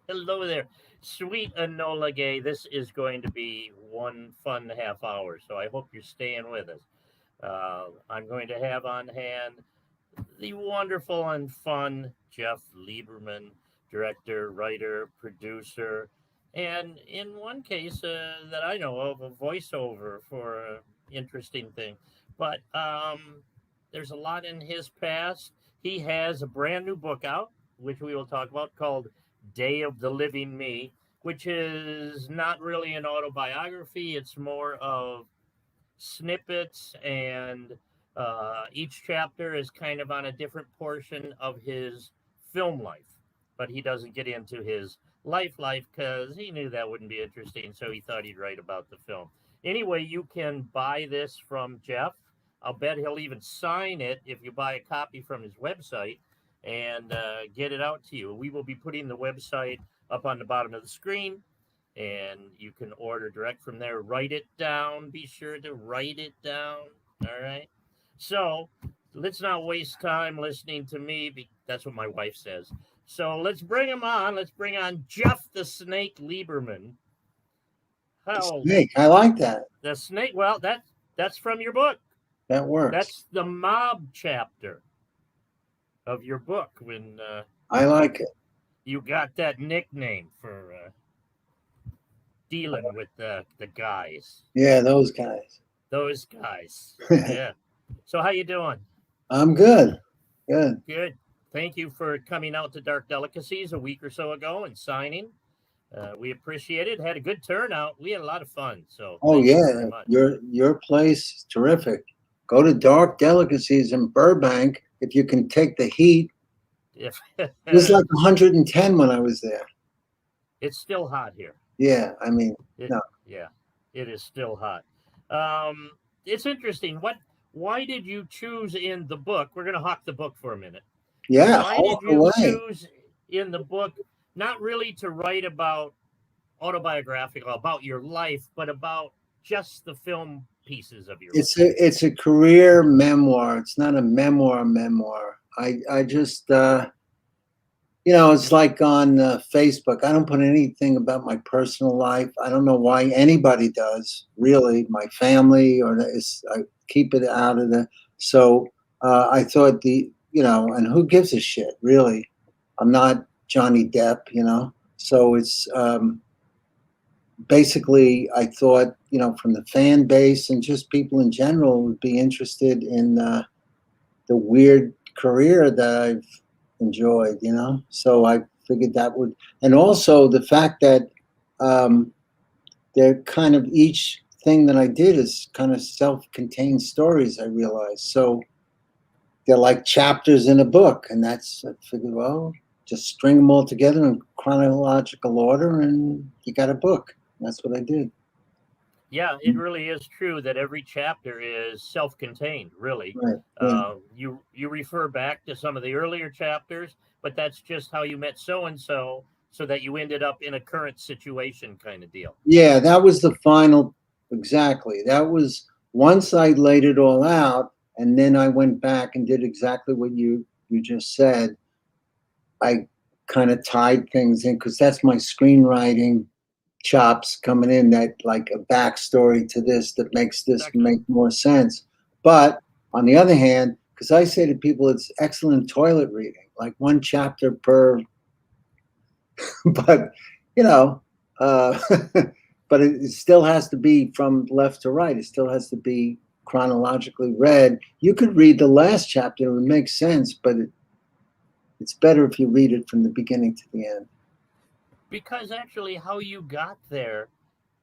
Hello there. Sweet Enola Gay. This is going to be one fun half hour, so I hope you're staying with us. I'm going to have on hand the wonderful and fun Jeff Lieberman, director, writer, producer, and in one case that I know of, a voiceover for an interesting thing. But there's a lot in his past. He has a brand new book out, which we will talk about, called Day of the Living Me, which is not really an autobiography. It's more of snippets, and each chapter is kind of on a different portion of his film life. But he doesn't get into his life because he knew that wouldn't be interesting, so he thought he'd write about the film. Anyway, you can buy this from Jeff. I'll bet he'll even sign it if you buy a copy from his website and get it out to you. We will be putting the website up on the bottom of the screen, and you can order direct from there. Write it down. Be sure to write it down. All right. So let's not waste time listening to me. That's what my wife says. So let's bring him on. Let's bring on Jeff the Snake Lieberman. How snake? I like that. The snake. Well, that's from your book. That works. That's the mob chapter of your book. When I like it. You got that nickname for dealing with the guys. Yeah, those guys. Those guys. Yeah. So how you doing? I'm good. Good. Good. Thank you for coming out to Dark Delicacies a week or so ago and signing. We appreciate it. Had a good turnout. We had a lot of fun. So. Oh yeah, your place is terrific. Go to Dark Delicacies in Burbank if you can take the heat. It was like 110 when I was there. It's still hot here. Yeah, I mean, no. Yeah, it is still hot. It's interesting. Why did you choose in the book? We're going to hawk the book for a minute. Yeah, why did you choose in the book not really to write about autobiographical, about your life, but about just the film pieces of your life? It's a career memoir. It's not a memoir. I just it's like on Facebook. I don't put anything about my personal life. I don't know why anybody does, really. My family, I keep it out of the. So I thought and who gives a shit, really? I'm not Johnny Depp, So it's basically, I thought, from the fan base and just people in general would be interested in the weird career that I've enjoyed, So I figured that would, and also the fact that they're kind of, each thing that I did is kind of self-contained stories, I realized. So they're like chapters in a book, and I figured, well, just string them all together in chronological order and you got a book. That's what I did. Yeah, it really is true that every chapter is self-contained, really. Right. Yeah. You refer back to some of the earlier chapters, but that's just how you met so-and-so, so that you ended up in a current situation kind of deal. Yeah, that was the final, exactly. That was, once I laid it all out, and then I went back and did exactly what you just said. I kind of tied things in, because that's my screenwriting chops coming in, that like a backstory to this that makes this make more sense. But on the other hand, because I say to people, it's excellent toilet reading, like one chapter per, but but it still has to be from left to right. It still has to be chronologically read. You could read the last chapter, it would make sense, but it's better if you read it from the beginning to the end. Because actually how you got there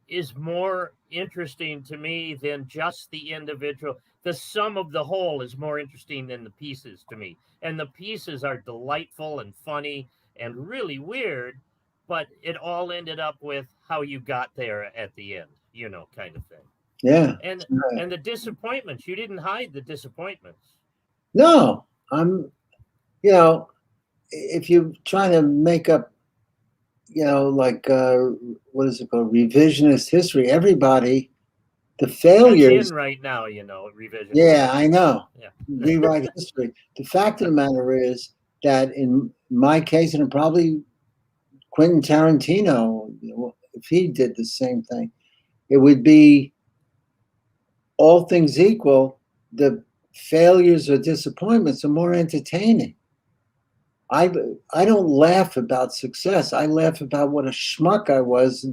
is more interesting to me than just the individual. The sum of the whole is more interesting than the pieces to me. And the pieces are delightful and funny and really weird, but it all ended up with how you got there at the end, kind of thing. Yeah. And the disappointments, you didn't hide the disappointments. No, if you're trying to make up, like, what is it called? Revisionist history. Everybody, the failures. That's in right now, revisionist. Yeah, I know. Yeah. Rewrite history. The fact of the matter is that in my case, and probably Quentin Tarantino, if he did the same thing, it would be, all things equal, the failures or disappointments are more entertaining. I don't laugh about success. I laugh about what a schmuck I was,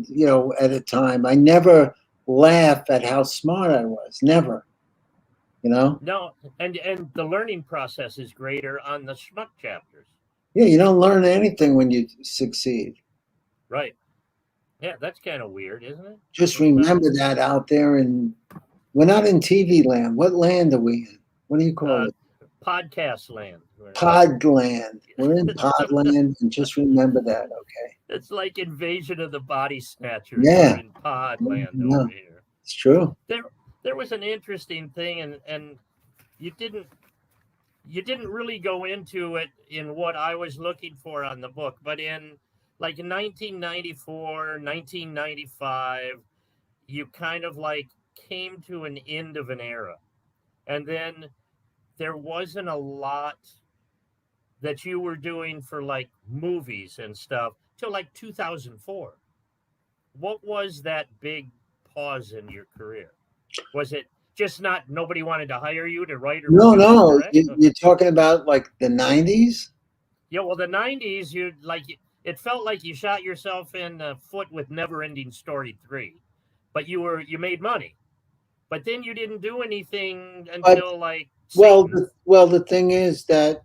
at a time. I never laugh at how smart I was. Never, No, and the learning process is greater on the schmuck chapters. Yeah, you don't learn anything when you succeed. Right. Yeah, that's kind of weird, isn't it? Just Think about it. remember that out there, and we're not in TV land. What land are we in? What do you call it? Podcast land. Podland. We're in Podland, and just remember that, okay? It's like Invasion of the Body Snatchers. Yeah. We're in Podland Yeah. over here. It's true. There was an interesting thing, and you didn't really go into it in what I was looking for on the book, but in like 1994, 1995, you kind of like came to an end of an era. And then there wasn't a lot that you were doing for like movies and stuff till like 2004. What was that big pause in your career? Was it just not nobody wanted to hire you to write or No. direct? You're talking about like the 90s? Yeah, well, the 90s, it felt like you shot yourself in the foot with Never Ending Story 3, but you made money. But then you didn't do anything until like the thing is that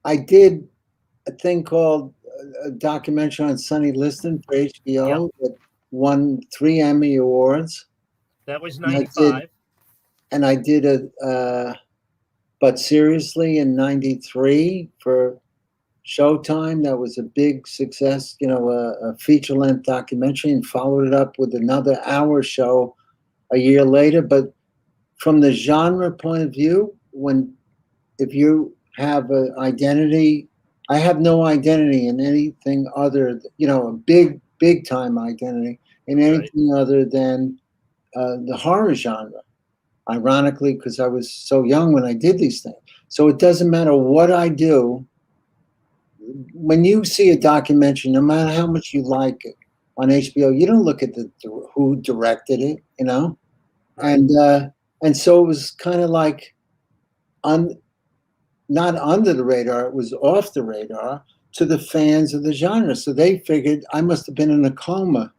I did a thing called a documentary on Sonny Liston for HBO that won 3 Emmy Awards. That was 95. And I did But Seriously in 93 for Showtime. That was a big success, a feature-length documentary, and followed it up with another hour show a year later. But from the genre point of view, if you have an identity, I have no identity in anything other, a big time identity in anything other than the horror genre. Ironically, because I was so young when I did these things. So it doesn't matter what I do. When you see a documentary, no matter how much you like it on HBO, you don't look at who directed it, Right. And so it was kind of like not under the radar, it was off the radar to the fans of the genre. So they figured I must have been in a coma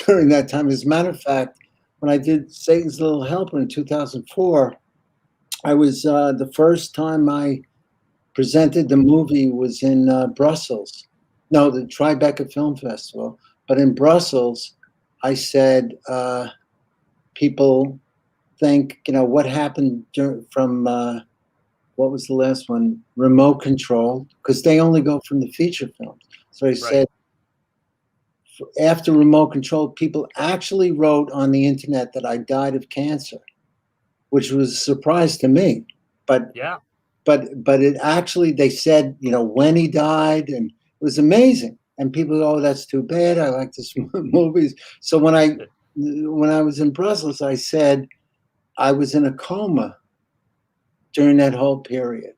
during that time. As a matter of fact, when I did Satan's Little Helper in 2004, I was the first time I presented the movie was in Brussels. No, the Tribeca Film Festival. But in Brussels, I said, people think, what happened from, what was the last one? Remote Control, because they only go from the feature films. So I said, after Remote Control, people actually wrote on the internet that I died of cancer, which was a surprise to me. But yeah, but it actually, they said, when he died, and it was amazing. And people go, oh, that's too bad. I like this movies. So when I was in Brussels, I said I was in a coma during that whole period.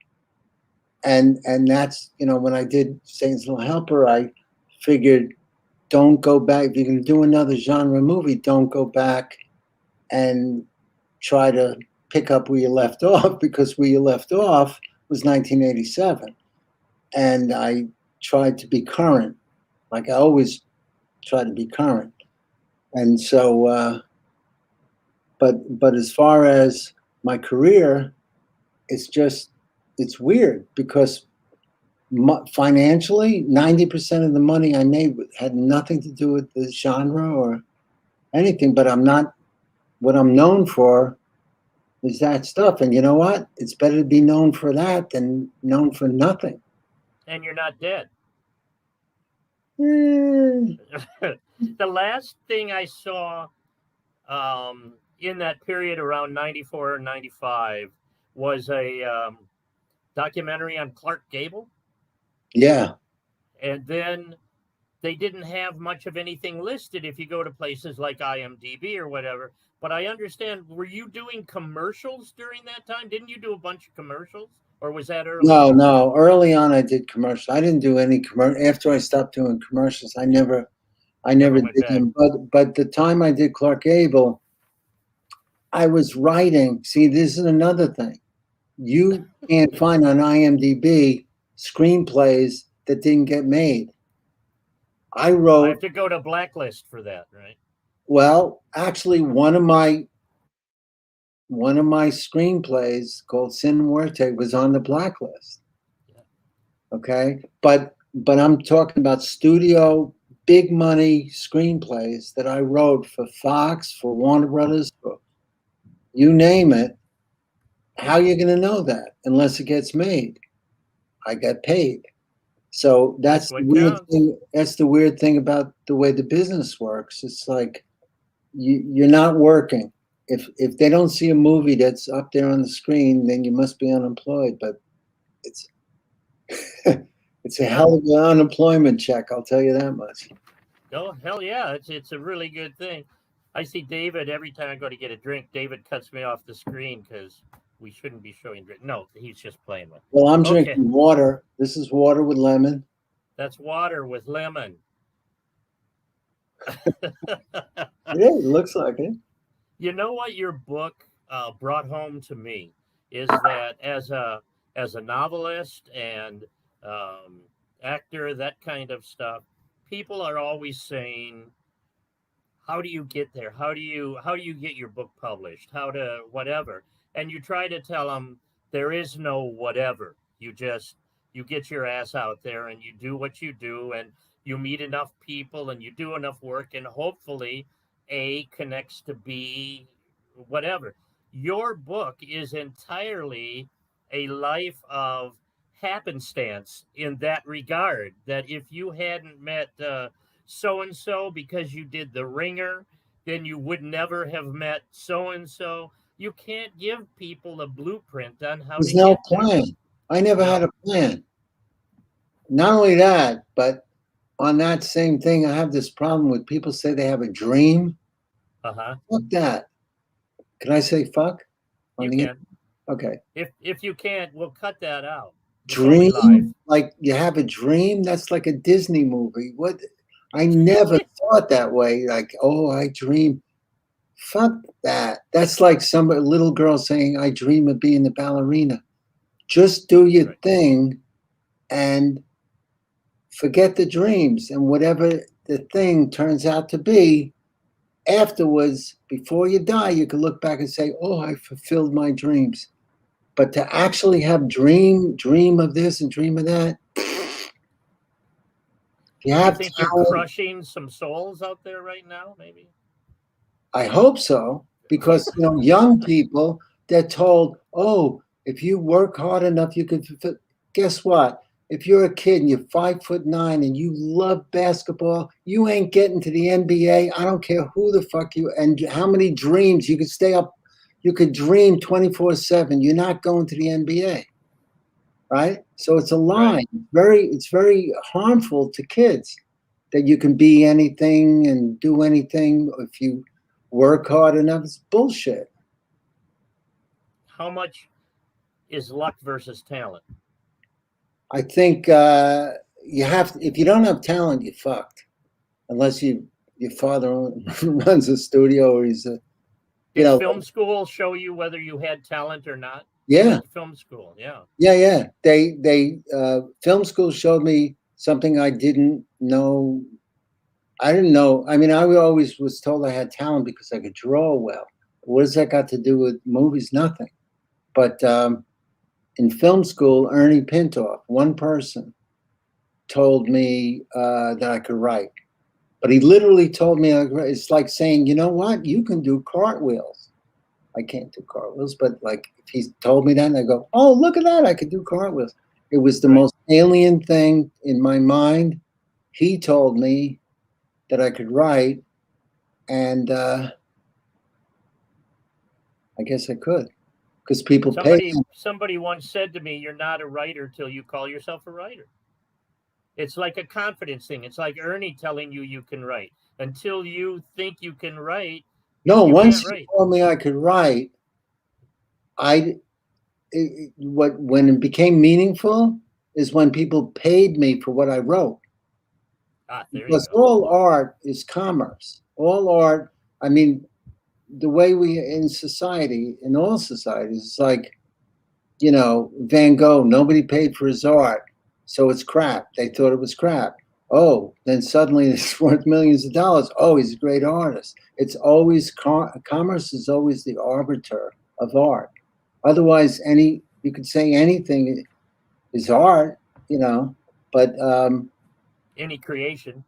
And that's, when I did Satan's Little Helper, I figured, don't go back. If you're going to do another genre movie, don't go back and try to pick up where you left off, because where you left off was 1987. And I tried to be current, like I always try to be current. And so, but as far as my career, it's weird, because financially, 90% of the money I made had nothing to do with the genre or anything. But what I'm known for is that stuff. And you know what? It's better to be known for that than known for nothing. And you're not dead. Mm. The last thing I saw in that period around 94 or 95 was a documentary on Clark Gable. Yeah. And then they didn't have much of anything listed if you go to places like IMDb or whatever. But I understand, were you doing commercials during that time? Didn't you do a bunch of commercials? or was that early? No. Early on, I did commercials. I didn't do any commercial. After I stopped doing commercials, I never Went did back. them. But the time I did Clark Gable, I was writing. See, this is another thing. You can't find on IMDb screenplays that didn't get made. I I wrote, have to go to Blacklist for that, right? well, actually, one of my screenplays called Sin Muerte was on the Blacklist. Yeah. Okay, but I'm talking about studio big money screenplays that I wrote for Fox, for Warner Brothers, for you name it. How are you going to know that unless it gets made? I got paid. So that's the what weird counts. thing. That's the weird thing about the way the business works. It's like you're not working. If they don't see a movie that's up there on the screen, then you must be unemployed. But it's it's a Yeah. hell of an unemployment check. I'll tell you that much. Oh hell yeah! It's a really good thing. I see David every time I go to get a drink. David cuts me off the screen because we shouldn't be showing drink. No, he's just playing with. Well, I'm Okay, drinking water. This is water with lemon. that's water with lemon. Yeah, it looks like it. You know what your book brought home to me is that as a novelist and um, actor, that kind of stuff, people are always saying, "How do you get there? How do you get your book published? How to whatever?" And you try to tell them there is no whatever. You get your ass out there and you do what you do and you meet enough people and you do enough work and hopefully A connects to B, whatever. Your book is entirely a life of happenstance in that regard. That if you hadn't met so and so because you did The Ringer, then you would never have met so and so. You can't give people a blueprint on how There's to no get there. plan. I never had No. a plan. Not only that, but on that same thing, I have this problem with people say they have a dream. Uh huh. Fuck that. Can I say fuck on You the can. okay? If you can't, we'll cut that out. It's only live. Dream, like you have a dream. That's like a Disney movie. What? I never thought that way. Like, oh, I dream. Fuck that. That's like some little girl saying, "I dream of being a ballerina." Just do your Right. thing and forget the dreams and whatever the thing turns out to be. Afterwards, before you die, you can look back and say, "Oh, I fulfilled my dreams." But to actually have dream of this and dream of that, you Do you have think you're talent. crushing some souls out there right now? Maybe. I hope so, because young people, they're told, "Oh, if you work hard enough, you can fulfill." Guess what? If you're a kid and you're 5'9" and you love basketball, you ain't getting to the NBA. I don't care who the fuck you and how many dreams you could stay up. You could dream 24/7. You're not going to the NBA, right? So it's a lie. Right. It's very harmful to kids that you can be anything and do anything if you work hard enough. It's bullshit. How much is luck versus talent? I think you have to, if you don't have talent, you're fucked. Unless your father runs a studio or he's a Did film school show you whether you had talent or not? You yeah. went to film school, yeah. Yeah. They film school showed me something I didn't know. I didn't know. I mean, I always was told I had talent because I could draw well. What has that got to do with movies? Nothing. But in film school, Ernie Pintoff, one person, told me that I could write. But he literally told me, it's like saying, you know what? You can do cartwheels. I can't do cartwheels, but like if he told me that, and I go, oh, look at that. I could do cartwheels. It was the Right. most alien thing in my mind. He told me that I could write, and I guess I could because people pay. Somebody once said to me, "You're not a writer till you call yourself a writer." It's like a confidence thing. It's like Ernie telling you you can write. Until you think you can write, No, you once can't he write. told me I could write, I when it became meaningful is when people paid me for what I wrote. There you Because go. all art is commerce. All art, I mean, the way we in society, in all societies, it's like, you know, Van Gogh, nobody paid for his art, so it's crap. They thought it was crap. Oh, then suddenly it's worth millions of dollars. Oh, he's a great artist. It's always commerce is always the arbiter of art. Otherwise, you could say anything is art, you know, but Any creation.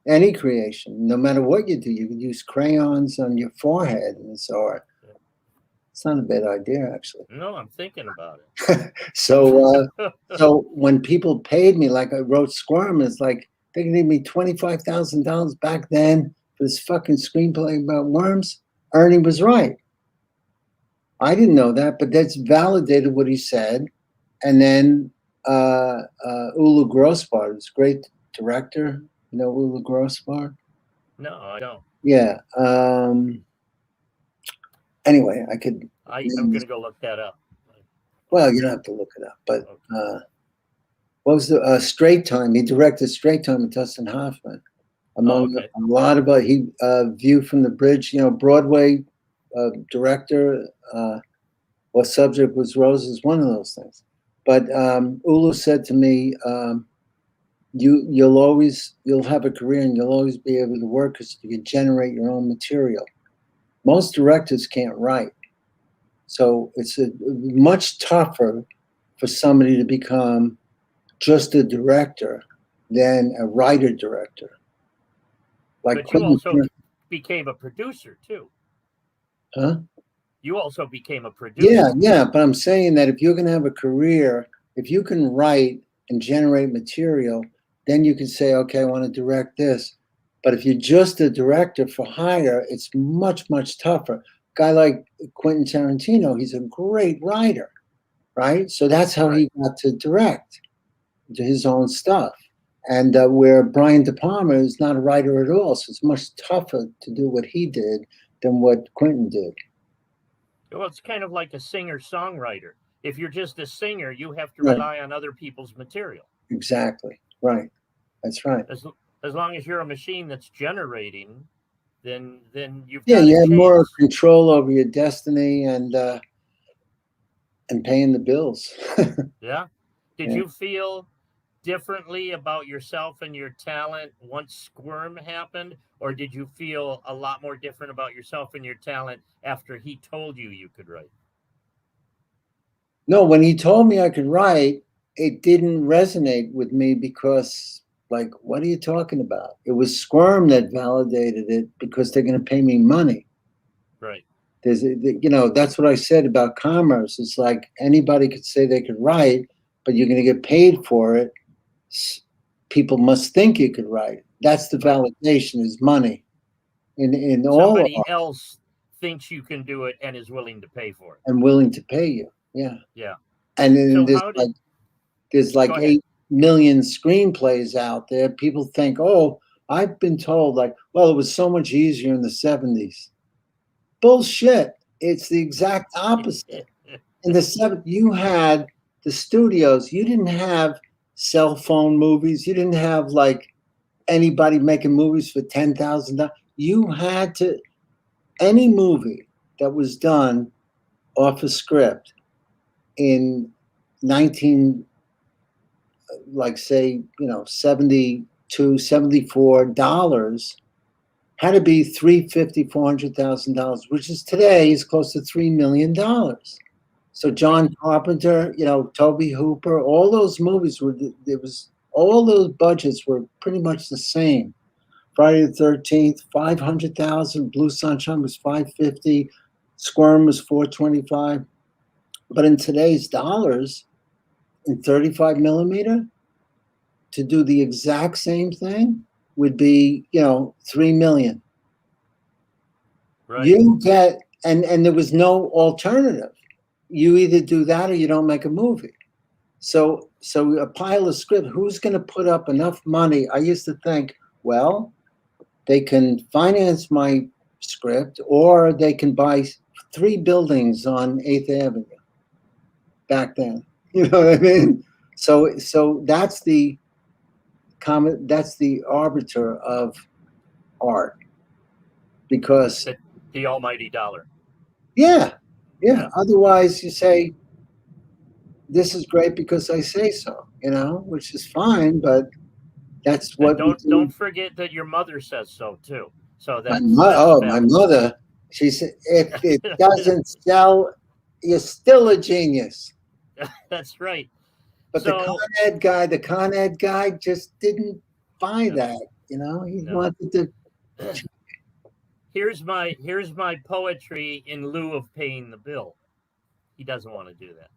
any creation, no matter what you do, you can use crayons on your forehead and it's art. It's not a bad idea, actually. No, I'm thinking about it. So when people paid me, like I wrote Squirm, it's like they gave me $25,000 back then for this fucking screenplay about worms. Ernie was right. I didn't know that, but that's validated what he said. And then Ulu Grossbard is a great director. You know Ulu Grossbard? No, I don't. Yeah. Anyway, I'm going to go look that up. Well, you don't have to look it up, but what was the Straight Time? He directed Straight Time with Dustin Hoffman. Among a lot of View from the Bridge, you know, Broadway director. What Subject Was Roses, one of those things. But Ulu said to me, you'll have a career and you'll always be able to work because you can generate your own material. Most directors can't write. So it's much tougher for somebody to become just a director than a writer-director. Like, but you also became a producer too. Huh? You also became a producer. Yeah. But I'm saying that if you're going to have a career, if you can write and generate material, then you can say, okay, I want to direct this. But if you're just a director for hire, it's much, much tougher. A guy like Quentin Tarantino, he's a great writer, right? So that's how he got to direct his own stuff. And where Brian De Palma is not a writer at all. So it's much tougher to do what he did than what Quentin did. Well, it's kind of like a singer-songwriter. If you're just a singer, you have to rely on other people's material. Exactly. Right. That's right. As long as you're a machine that's generating, then you've you have more control over your destiny and paying the bills. Yeah. Did you feel differently about yourself and your talent once Squirm happened, or did you feel a lot more different about yourself and your talent after he told you could write? No, when he told me I could write, it didn't resonate with me because, like, what are you talking about? It was Squirm that validated it because they're going to pay me money. Right. There's, you know, that's what I said about commerce. It's like anybody could say they could write, but you're going to get paid for it. People must think you could write. That's the validation, is money. In somebody else thinks you can do it and is willing to pay for it. And willing to pay you. Yeah. Yeah. And then there's like 8 million screenplays out there. People think, oh, I've been told, like, well, it was so much easier in the 70s. Bullshit. It's the exact opposite. In the 70s, you had the studios. You didn't have cell phone movies. You didn't have like anybody making movies for $10,000. You had to, any movie that was done off a script in 72, $74 had to be $350,000, $400,000, which is today is close to $3 million. So John Carpenter, you know, Tobe Hooper, all those movies all those budgets were pretty much the same. Friday the 13th, 500,000. Blue Sunshine was 550. Squirm was 425. But in today's dollars, in 35 millimeter, to do the exact same thing would be, you know, 3 million. Right. You get, and there was no alternative. You either do that or you don't make a movie. So a pile of script, who's going to put up enough money? I used to think, well, they can finance my script or they can buy 3 buildings on 8th Avenue. back then. You know what I mean? So that's the comment. That's the arbiter of art, because The almighty dollar. yeah, yeah. Yeah. Otherwise, you say this is great because I say so. You know, which is fine, but that's And what we don't do. forget that your mother says so too. So that's My valid. mother, she said, if it doesn't sell, you're still a genius. That's right. But So The Con Ed guy just didn't buy no, that. You know, he no. wanted to. Here's my poetry in lieu of paying the bill. He doesn't want to do that.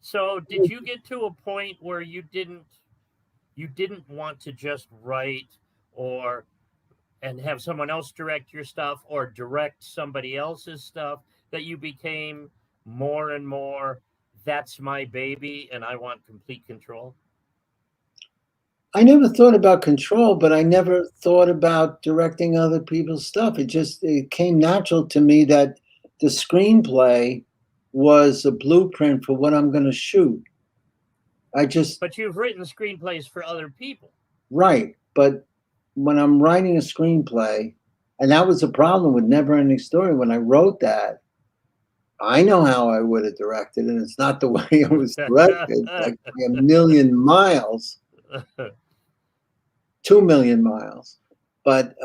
So did you get to a point where you didn't want to just write or and have someone else direct your stuff or direct somebody else's stuff, that you became more and more, that's my baby and I want complete control? I never thought about control, but I never thought about directing other people's stuff. It came natural to me that the screenplay was a blueprint for what I'm going to shoot. I just But you've written screenplays for other people. Right, but when I'm writing a screenplay, and that was a problem with Never Ending Story. When I wrote that, I know how I would have directed it. It's not the way it was directed, like by a million miles, 2 million miles. But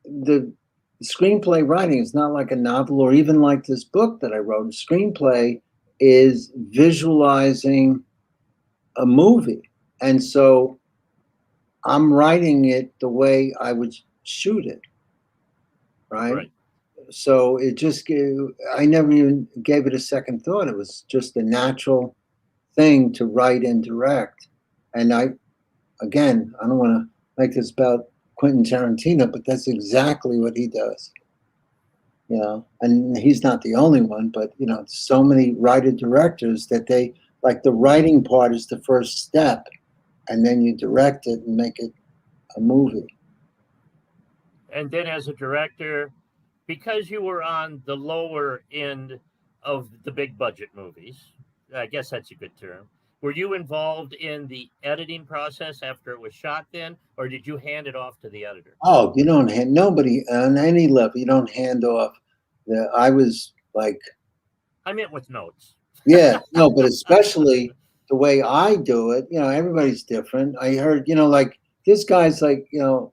the screenplay writing is not like a novel or even like this book that I wrote. A screenplay is visualizing a movie. And so I'm writing it the way I would shoot it, right? Right. So I never even gave it a second thought. It was just a natural thing to write and direct. And again, I don't want to make this about Quentin Tarantino, but that's exactly what he does. You know, and he's not the only one, but so many writer directors that they like the writing part is the first step, and then you direct it and make it a movie. And then as a director, because you were on the lower end of the big budget movies, I guess that's a good term. Were you involved in the editing process after it was shot then, or did you hand it off to the editor? Oh, you don't hand nobody on any level. You don't hand off. I was like, I meant with notes. yeah, no, but especially the way I do it. Everybody's different. I heard, like this guy's like,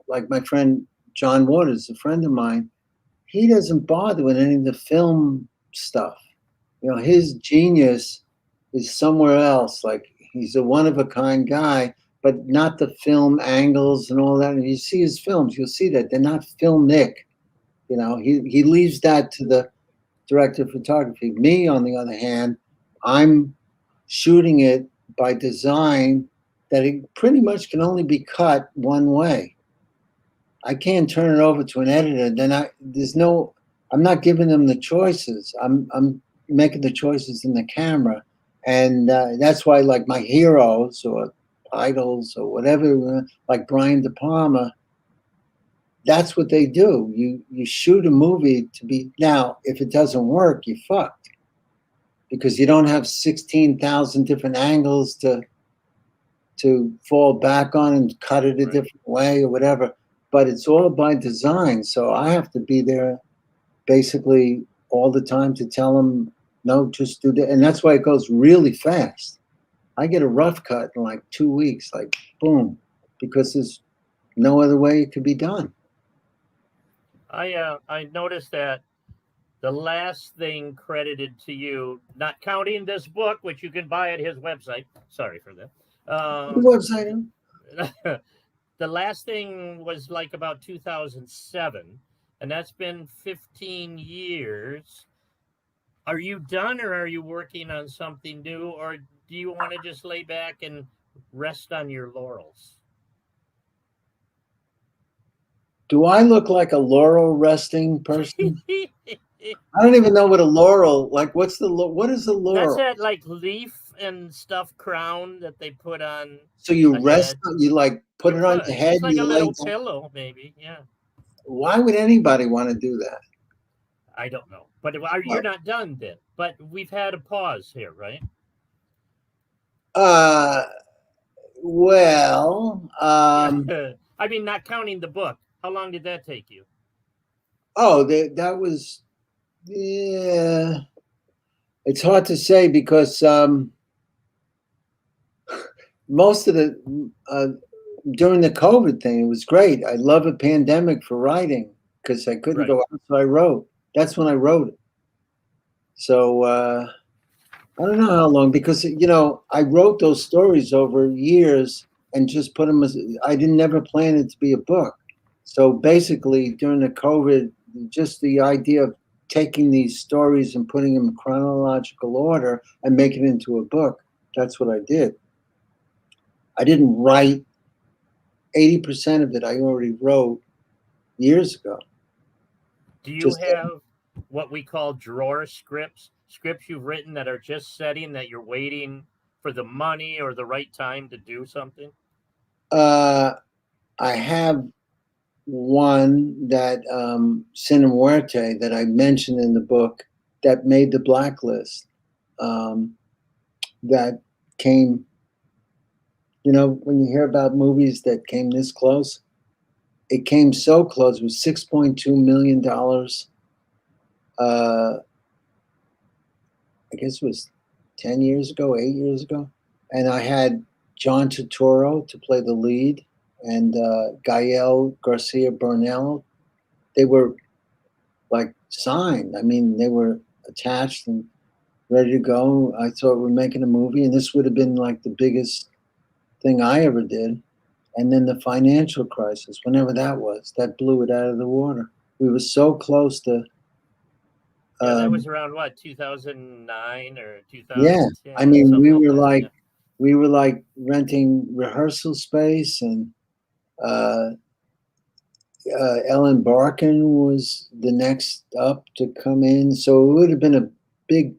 like my friend John Waters, a friend of mine. He doesn't bother with any of the film stuff. His genius is somewhere else. Like he's a one of a kind guy, but not the film angles and all that. And you see his films, you'll see that they're not filmic. He leaves that to the director of photography. Me, on the other hand, I'm shooting it by design that it pretty much can only be cut one way. I can't turn it over to an editor. Then I'm not giving them the choices. I'm making the choices in the camera, and that's why, like my heroes or idols or whatever, like Brian De Palma, that's what they do. You shoot a movie to be now. If it doesn't work, you're fucked because you don't have 16,000 different angles to fall back on and cut it a Right. different way or whatever. But it's all by design. So I have to be there basically all the time to tell them, no, just do that. And that's why it goes really fast. I get a rough cut in like 2 weeks, like because there's no other way it could be done. I noticed that the last thing credited to you, not counting this book, which you can buy at his website. Sorry for that. What website? The last thing was like about 2007, and that's been 15 years. Are you done, or are you working on something new, or do you want to just lay back and rest on your laurels? Do I look like a laurel resting person? I don't even know what a laurel, like what is a That's laurel? that like leaf and stuff crown that they put on So you a rest, head. you like put You it on could your head, just like a you lay little down. pillow, maybe. Yeah. Why would anybody want to do that? I don't know, but you're not done then. But we've had a pause here, right? Uh, well, I mean, not counting the book. How long did that take you? oh, that was, yeah. It's hard to say because most of the during the COVID thing, it was great. I love a pandemic for writing because I couldn't Right. go out, so I wrote. That's when I wrote it. So I don't know how long because I wrote those stories over years and just put them as I didn't never plan it to be a book. So basically, during the COVID, just the idea of taking these stories and putting them in chronological order and making it into a book. That's what I did. I didn't write 80% of it. I already wrote years ago. Do you Just have what we call drawer scripts? Scripts you've written that are just setting that you're waiting for the money or the right time to do something? uh, I have one that Sin Muerte that I mentioned in the book that made the blacklist. Um, that came, when you hear about movies that came this close, it came so close. It was $6.2 million. I guess it was 10 years ago, 8 years ago, and I had John Turturro to play the lead, and Gael Garcia Bernal. They were like signed. I mean, they were attached and ready to go. I thought we're making a movie, and this would have been like the biggest thing I ever did. And then the financial crisis, whenever that was, that blew it out of the water. We were so close to. Yeah, that was Um, around what, 2009 or yeah, I 2010, mean, something like that. Yeah. we were like renting rehearsal space, and uh, Ellen Barkin was the next up to come in. So it would have been a big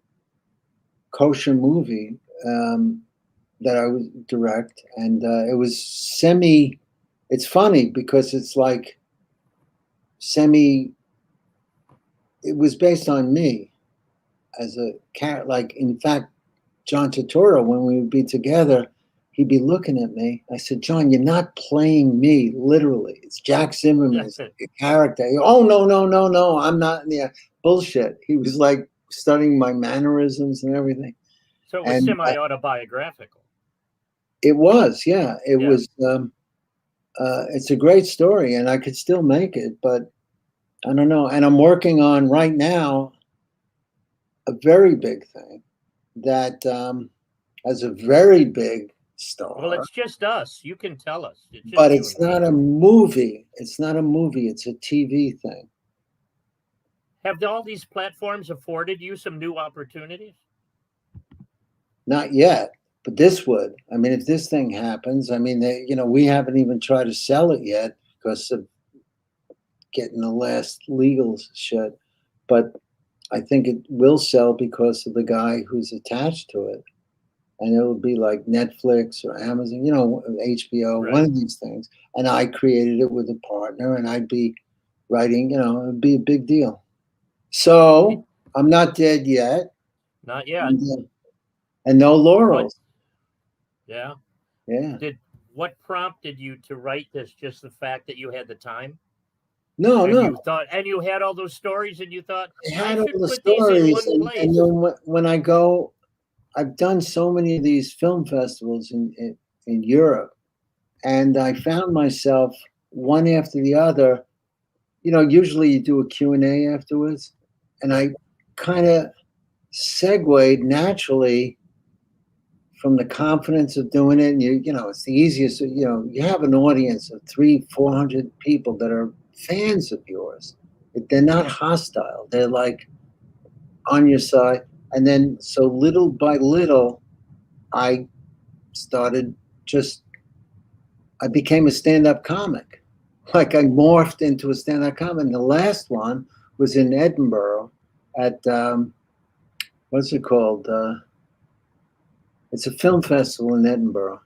kosher movie that I would direct, and it was semi. It's funny because it's like semi. It was based on me as a cat. Like in fact, John Turturro, when we would be together, he'd be looking at me. I said, John, you're not playing me literally. It's Jack Zimmerman. It's a character. Oh no, no, no, no! I'm not. Yeah, bullshit. He was like studying my mannerisms and everything, So it was and semi autobiographical. it was, yeah, it Yeah. was. It's a great story, and I could still make it, but I don't know. And I'm working on right now a very big thing that has a very big Well, star, it's just us. You can tell us. It's just but you it's and me. not a movie. It's not a movie. It's a TV thing. Have all these platforms afforded you some new opportunities? Not yet, but this would. I mean, if this thing happens, I mean, we haven't even tried to sell it yet because of getting the last legal shit. But I think it will sell because of the guy who's attached to it. And it will be like Netflix or Amazon, HBO, one Right. of these things. And I created it with a partner, and I'd be writing, it'd be a big deal. So I'm not dead yet, Not yet. and no What? laurels. Yeah. Yeah. Did what prompted you to write this? Just the fact that you had the time No, and no. you thought, and you had all those stories, and you thought, I I had all should the put these in stories, one and place. then when I go, I've done so many of these film festivals in Europe, and I found myself one after the other. Usually you do a Q&A afterwards, and I Right. kind of segued naturally from the confidence of doing it. And it's the easiest. You have an audience of 300-400 people that are fans of yours. They're not hostile. They're like on your side. And then so little by little, I started just. I became a stand-up comic. Like I morphed into a stand-up comic. And the last one was in Edinburgh at what's it called? It's a film festival in Edinburgh,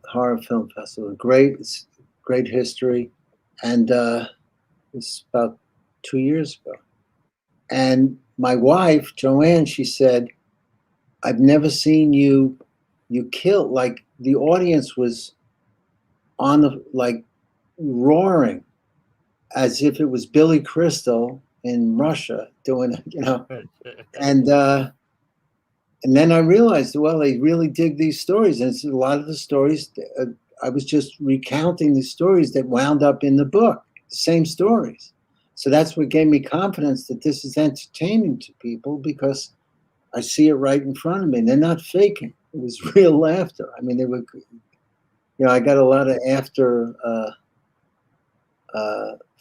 horror film festival. It's great history, and it's about 2 years ago. And my wife, Joanne, she said, I've never seen you kill. Like the audience was on the, like, roaring as if it was Billy Crystal in Russia doing, and then I realized, well, they really dig these stories. And it's a lot of the stories, I was just recounting the stories that wound up in the book, the same stories. So that's what gave me confidence that this is entertaining to people, because I see it right in front of me. And they're not faking. It was real laughter. I mean, they were, I got a lot of after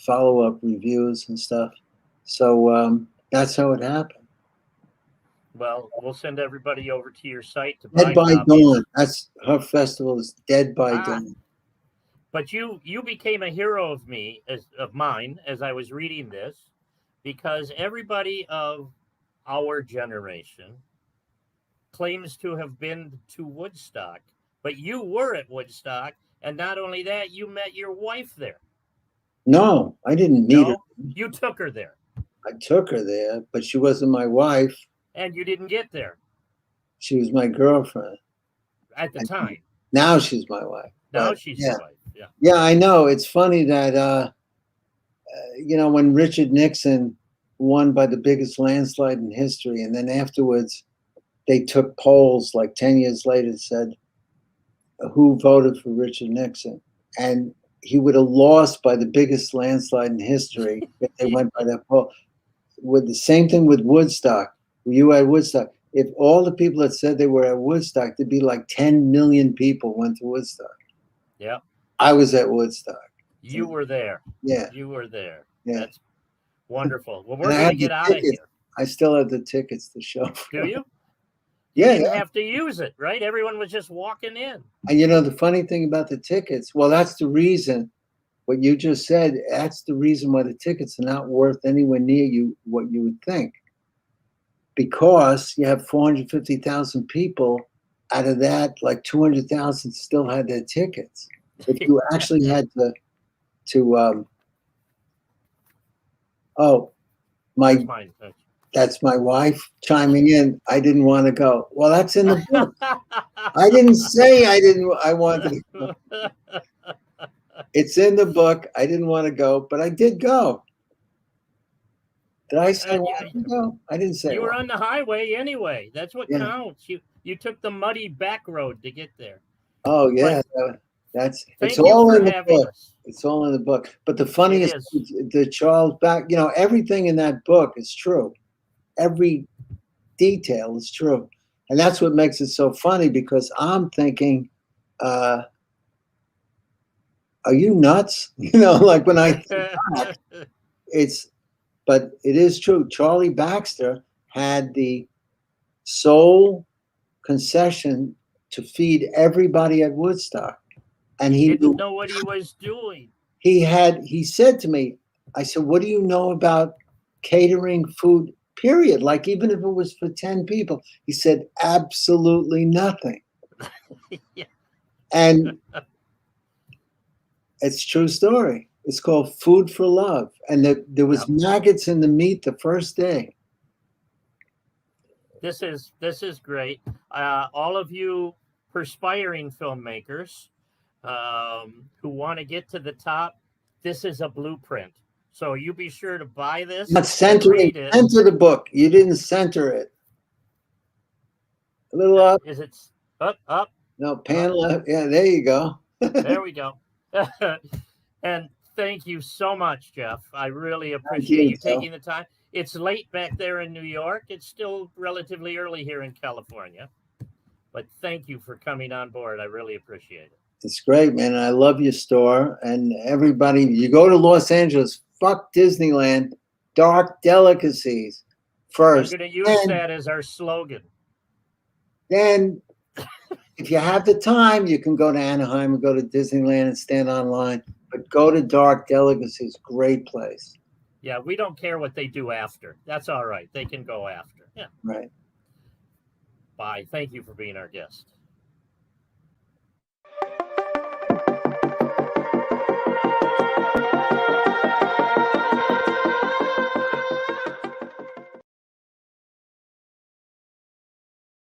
follow-up reviews and stuff. So that's how it happened. Well, we'll send everybody over to your site to Dead buy by copies. Dawn. That's her festival, is Dead by Dawn. But you became a hero of mine as I was reading this, because everybody of our generation claims to have been to Woodstock, but you were at Woodstock, and not only that, you met your wife there. No, I didn't meet her. You took her there. I took her there, but she wasn't my wife. And you didn't get there. She was my girlfriend. At the time. Now she's my wife. Now she's your wife, yeah. Yeah, I know. It's funny that, when Richard Nixon won by the biggest landslide in history, and then afterwards they took polls like 10 years later and said, who voted for Richard Nixon? And he would have lost by the biggest landslide in history if they went by that poll. With the same thing with Woodstock. Were you at Woodstock? If all the people that said they were at Woodstock, there'd be like 10 million people went to Woodstock. Yeah. I was at Woodstock. You were there. Yeah. You were there. Yeah. That's wonderful. Well, we're going to get out of here. I still have the tickets to show. Do you? You didn't have to use it, right? Everyone was just walking in. And the funny thing about the tickets, well, that's the reason, what you just said, that's the reason why the tickets are not worth anywhere near what you would think. Because you have 450,000 people, out of that, like 200,000 still had their tickets. If you actually had that's my wife chiming in. I didn't want to go. Well, that's in the book. I didn't say I wanted to go. It's in the book. I didn't want to go, but I did go. Did I say I wanted to go? I didn't say. You were on the highway anyway. That's what counts. You took the muddy back road to get there. Oh yeah, it's all in the book. It's all in the book. But the funniest, the Charles Back, everything in that book is true. Every detail is true, and that's what makes it so funny. Because I'm thinking, are you nuts? Like when I think back, but it is true. Charlie Baxter had the sole concession to feed everybody at Woodstock, and he didn't know what he was doing. He said to me, I said, what do you know about catering food, period? Like, even if it was for 10 people. He said, absolutely nothing. Yeah. And it's a true story. It's called Food for Love. And there was maggots in the meat the first day. This is great. All of you perspiring filmmakers who want to get to the top, this is a blueprint. So you be sure to buy this. Not center the book. You didn't center it. A little up. Is it up? No, pan left. Yeah, there you go. There we go. And thank you so much, Jeff. I really appreciate you taking the time. It's late back there in New York. It's still relatively early here in California. But thank you for coming on board. I really appreciate it. It's great, man. And I love your store. And everybody, you go to Los Angeles, fuck Disneyland, dark delicacies first. I'm going to use that as our slogan. Then, if you have the time, you can go to Anaheim and go to Disneyland and stand online. But go to Dark Delicacies. Great place. Yeah, we don't care what they do after. That's all right. They can go after. Yeah. Right. Bye. Thank you for being our guest.